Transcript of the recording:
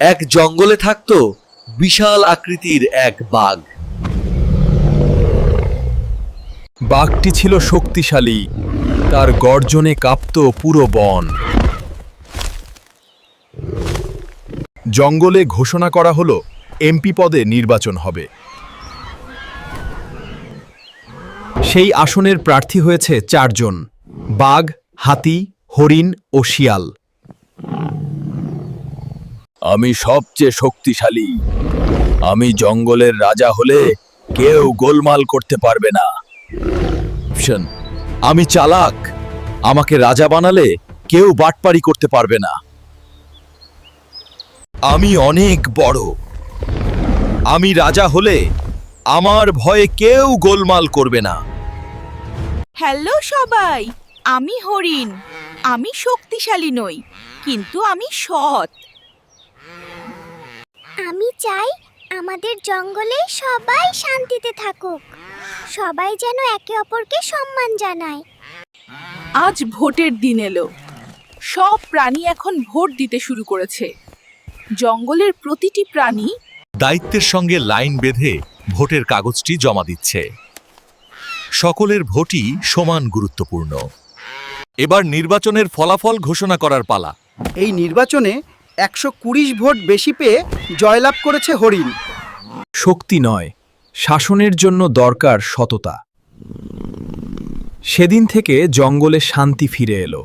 এক জঙ্গলে থাকত বিশাল আকৃতির এক বাঘ। বাঘটি ছিল শক্তিশালী, তার গর্জনে কাঁপত পুরো বন। জঙ্গলে ঘোষণা করা হলো এমপি পদে নির্বাচন হবে। সেই আসনের প্রার্থী হয়েছে 4 জন: বাঘ, হাতি, হরিণ ও শিয়াল। আমি সবচেয়ে শক্তিশালী, আমি জঙ্গলের রাজা হলে কেউ গোলমাল করতে পারবে না। আমি চালাক, আমাকে রাজা বানালে কেউ বাটপারি করতে পারবে না। আমি অনেক বড়, আমি রাজা হলে আমার ভয়ে কেউ গোলমাল করবে না। হ্যালো সবাই, আমি হরিণ। আমি শক্তিশালী নই, কিন্তু আমি সৎ। আমি চাই আমাদের জঙ্গলে সবাই শান্তিতে থাকুক, সবাই যেন একে অপরকে সম্মান জানায়। আজ ভোটের দিন এলো। সব প্রাণী এখন ভোট দিতে শুরু করেছে। জঙ্গলের প্রতিটি প্রাণী দায়িত্বের সঙ্গে লাইন বেঁধে ভোটের কাগজটি জমা দিচ্ছে। সকলের ভোটই সমান গুরুত্বপূর্ণ। এবার নির্বাচনের ফলাফল ঘোষণা করার পালা। এই নির্বাচনে 120 ভোট বেশি পেয়ে জয়লাভ করেছে হরিণ। শক্তি নয়, শাসনের জন্য দরকার সততা। সেদিন থেকে জঙ্গলে শান্তি ফিরে এলো।